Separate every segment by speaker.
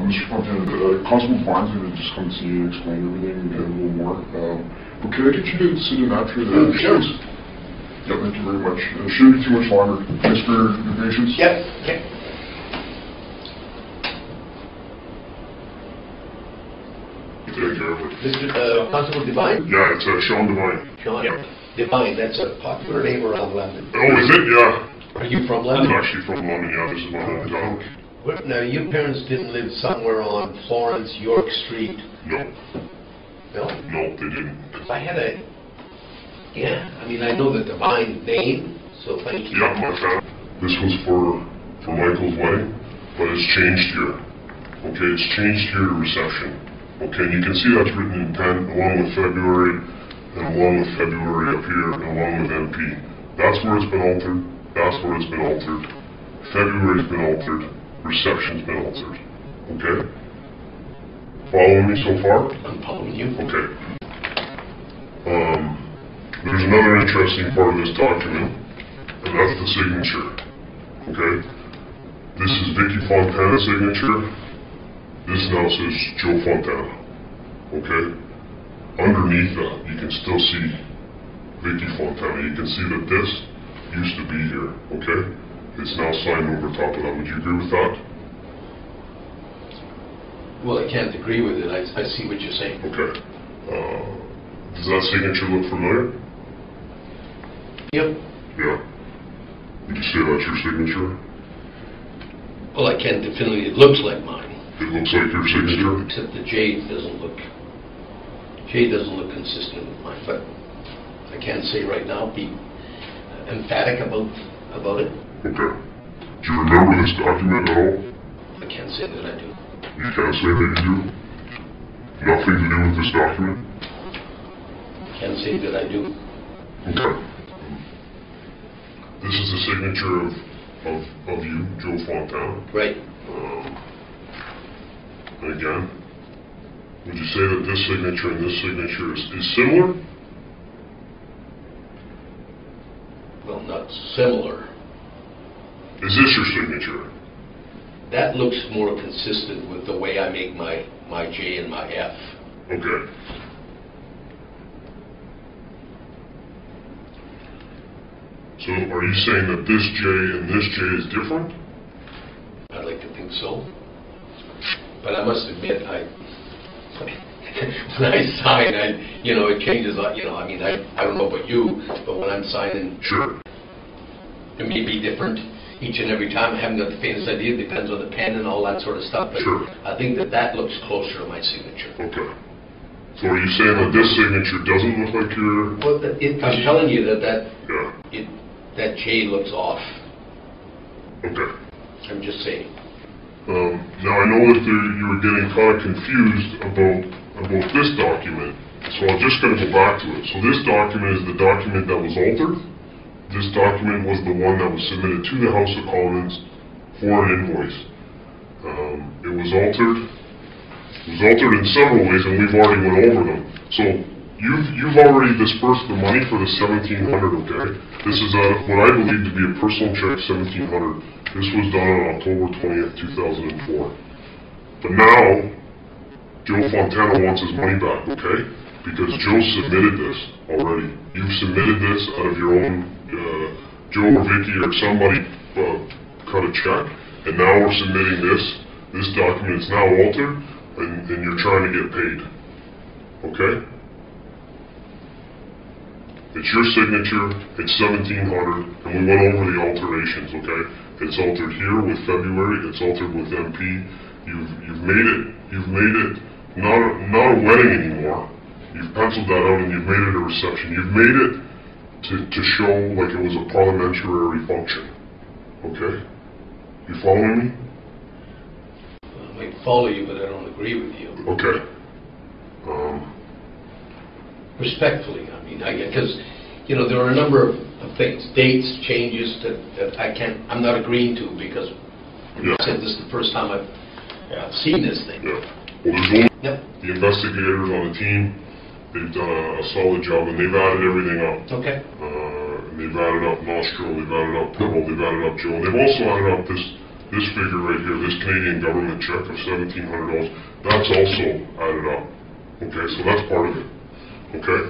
Speaker 1: Mr. Fontana, Constable Barnes is going to just come see you and explain everything and a little more. But can I get you to sit in after the
Speaker 2: Sure.
Speaker 1: Yeah, thank you very much. It shouldn't be too much longer. Thanks for your patience.
Speaker 2: Yep. Okay.
Speaker 1: Take care of it.
Speaker 2: Mr. Constable Devine?
Speaker 1: Yeah, it's Sean Devine.
Speaker 2: Sean Devine, that's a popular name around London.
Speaker 1: Oh, is it? Yeah.
Speaker 2: Are you from
Speaker 1: I'm
Speaker 2: London?
Speaker 1: actually from London, yeah. This is my hometown.
Speaker 2: Now, your parents didn't live somewhere on Florence, York Street?
Speaker 1: No.
Speaker 2: No?
Speaker 1: No, they didn't.
Speaker 2: I had a... Yeah, I mean, I know the Devine name, so thank you.
Speaker 1: Yeah, my family. This was for Michael's wedding, but it's changed here. Okay, it's changed here to reception. Okay, and you can see that's written in pen, along with February, and along with February up here, and along with MP. That's where it's been altered. That's where it's been altered. February's been altered. Reception's been altered. Okay? Following me so far?
Speaker 2: I'm following you.
Speaker 1: Okay. There's another interesting part of this document, and that's the signature. Okay? This is Vicky Fontana's signature. This now says Joe Fontana. Okay? Underneath that, you can still see Vicky Fontana. You can see that this used to be here. Okay? It's now signed over top of that. Would you agree with that?
Speaker 2: Well, I can't agree with it. I see what you're saying.
Speaker 1: Okay. Does that signature look familiar?
Speaker 2: Yep.
Speaker 1: Yeah. Would you say that's your signature?
Speaker 2: Well, I can't definitely... It looks like mine.
Speaker 1: It looks like your signature?
Speaker 2: Except the J doesn't look consistent with mine. But I can't say right now, be emphatic about it.
Speaker 1: Okay. Do you remember this document at all?
Speaker 2: I can't say that I do.
Speaker 1: You can't say that you do? Nothing to do with this document?
Speaker 2: Can't say that I do.
Speaker 1: Okay. This is the signature of you, Joe Fontana.
Speaker 2: Right.
Speaker 1: And again, would you say that this signature and this signature is similar?
Speaker 2: Well, not similar.
Speaker 1: Is this your signature?
Speaker 2: That looks more consistent with the way I make my J and my F.
Speaker 1: Okay. So are you saying that this J and this J is different?
Speaker 2: I'd like to think so. But I must admit, when I sign, it changes. I mean, I don't know about you, but when I'm signing,
Speaker 1: Sure.
Speaker 2: it may be different each and every time. I haven't got the faintest idea. It depends on the pen and all that sort of stuff. But
Speaker 1: Sure.
Speaker 2: I think that looks closer to my signature.
Speaker 1: Okay. So are you saying that this signature doesn't look like your...
Speaker 2: Well, I'm telling you that
Speaker 1: Yeah.
Speaker 2: that J looks off.
Speaker 1: Okay.
Speaker 2: I'm just saying.
Speaker 1: Now I know that you were getting kind of confused about this document, so I'm just going to go back to it. So this document is the document that was altered. This document was the one that was submitted to the House of Commons for an invoice. It was altered. It was altered in several ways, and we've already went over them. So you've already dispersed the money for the $1,700. Okay. This is what I believe to be a personal check, $1,700. This was done on October 20th, 2004. But now, Joe Fontana wants his money back, okay? Because Joe submitted this already. You've submitted this out of your own, Joe or Vicky or somebody cut a check, and now we're submitting this. This document is now altered, and you're trying to get paid, okay? It's your signature, it's $1,700, and we went over the alterations, okay? It's altered here with February, it's altered with MP. You've made it not a wedding anymore. You've penciled that out and you've made it a reception. You've made it to show like it was a parliamentary function. Okay? You following me?
Speaker 2: I might follow you, but I don't agree with you.
Speaker 1: Okay.
Speaker 2: Respectfully, I mean, because there are a number of things, dates, changes that I'm not agreeing to because I said this is the first time I've seen this thing.
Speaker 1: Yeah. Well, there's only the investigators on the team. They've done a solid job, and they've added everything up.
Speaker 2: Okay.
Speaker 1: They've added up Nostro, they've added up Pibble, they've added up Joe. They've also added up this this figure right here, this Canadian government check of $1,700, that's also added up. Okay, so that's part of it. Okay,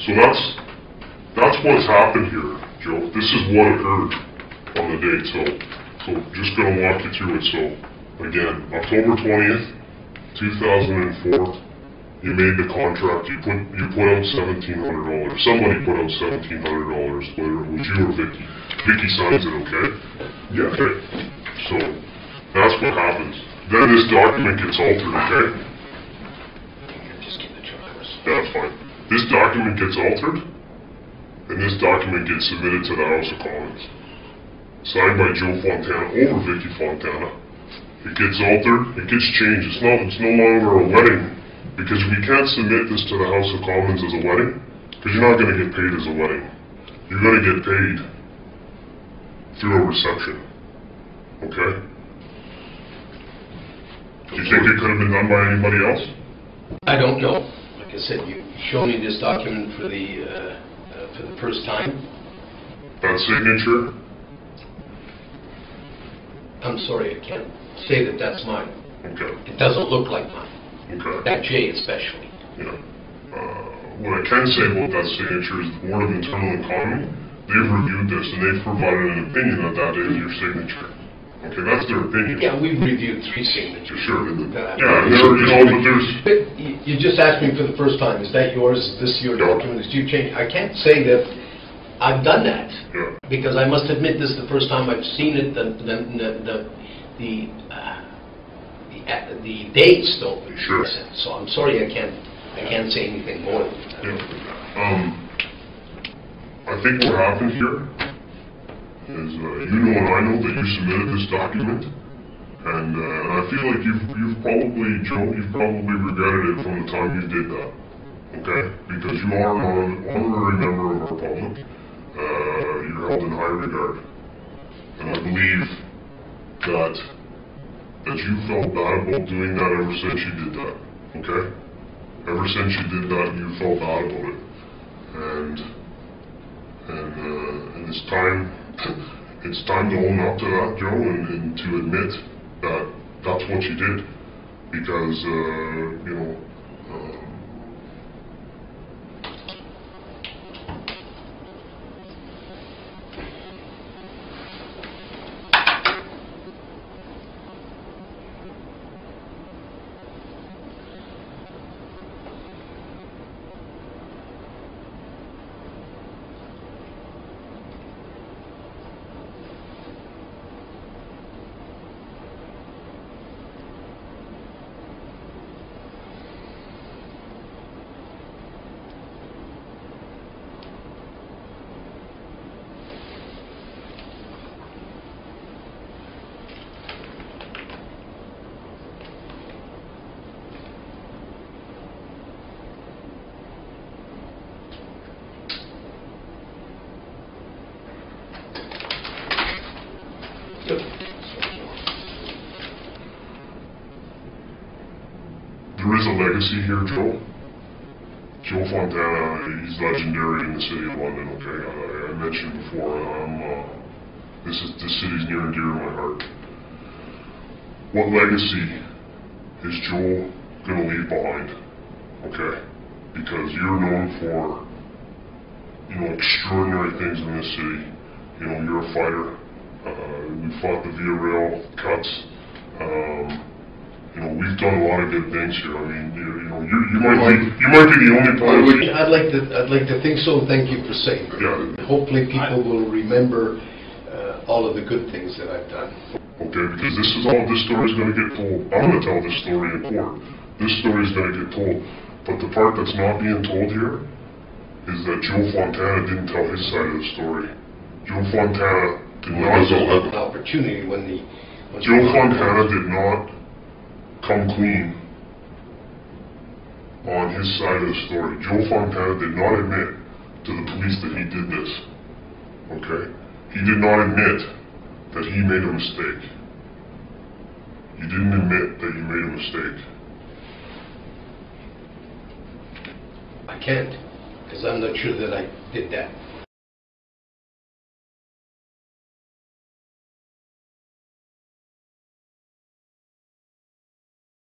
Speaker 1: so that's what's happened here, Joe. This is what occurred on the date. So just going to walk you through it. So again, October 20th, 2004. You made the contract, you put out $1,700. Somebody put out $1,700, whether it was you or Vicky. Vicky signs it, okay? Yeah. Okay. So, that's what happens. Then this document gets altered, okay?
Speaker 2: Just give the checklist.
Speaker 1: That's fine. This document gets altered, and this document gets submitted to the House of Commons. Signed by Joe Fontana over Vicky Fontana. It gets altered, it gets changed. It's no longer a wedding. Because we can't submit this to the House of Commons as a wedding, because you're not going to get paid as a wedding. You're going to get paid through a reception. Okay? Do you think it could have been done by anybody else?
Speaker 2: I don't know. Like I said, you show me this document for the first time.
Speaker 1: That signature?
Speaker 2: I'm sorry, I can't say that that's mine.
Speaker 1: Okay.
Speaker 2: It doesn't look like mine.
Speaker 1: Okay.
Speaker 2: That J especially.
Speaker 1: Yeah. What I can say about that signature is the Board of Internal Economy, they've reviewed this and they've provided an opinion that that is your signature. Okay, that's their opinion.
Speaker 2: Yeah, we've reviewed 3 signatures.
Speaker 1: Sure. Yeah, but there's...
Speaker 2: But you just asked me for the first time, is that yours? Is this your document? Did you change? I can't say that I've done that.
Speaker 1: Yeah.
Speaker 2: Because I must admit this is the first time I've seen it. The dates don't make
Speaker 1: sure.
Speaker 2: sense. So I'm sorry, I can't say anything more than that.
Speaker 1: Yeah. I think what happened here is you know and I know that you submitted this document, and I feel like you've probably, Joe, you've probably regretted it from the time you did that. Okay? Because you are an honorary member of our public. You're held in high regard. And I believe that you felt bad about doing that ever since you did that. Okay? Ever since you did that, you felt bad about it. And it's time to own up to that, Joe, and to admit that that's what you did. Because, you know, there is a legacy here, Joe. Joe Fontana, he's legendary in the city of London, okay? I mentioned before, this city's near and dear to my heart. What legacy is Joe going to leave behind, okay? Because you're known for, you know, extraordinary things in this city. You know, you're a fighter. We fought the Via Rail cuts. You know, we've done a lot of good things here. I mean, you know, you might be the only person.
Speaker 2: I'd like to think so. Thank you for saying that.
Speaker 1: Yeah.
Speaker 2: Hopefully, people will remember all of the good things that I've done.
Speaker 1: Okay, because this story is going to get told. I'm going to tell this story in court. This story is going to get told. But the part that's not being told here is that Joe Fontana didn't tell his side of the story. Joe Fontana did not.
Speaker 2: An opportunity when
Speaker 1: Joe Fontana did not come clean on his side of the story. Joe Fontana did not admit to the police that he did this. Okay? He did not admit that he made a mistake. You didn't admit that you made a mistake.
Speaker 2: I can't, because I'm not sure that I did that.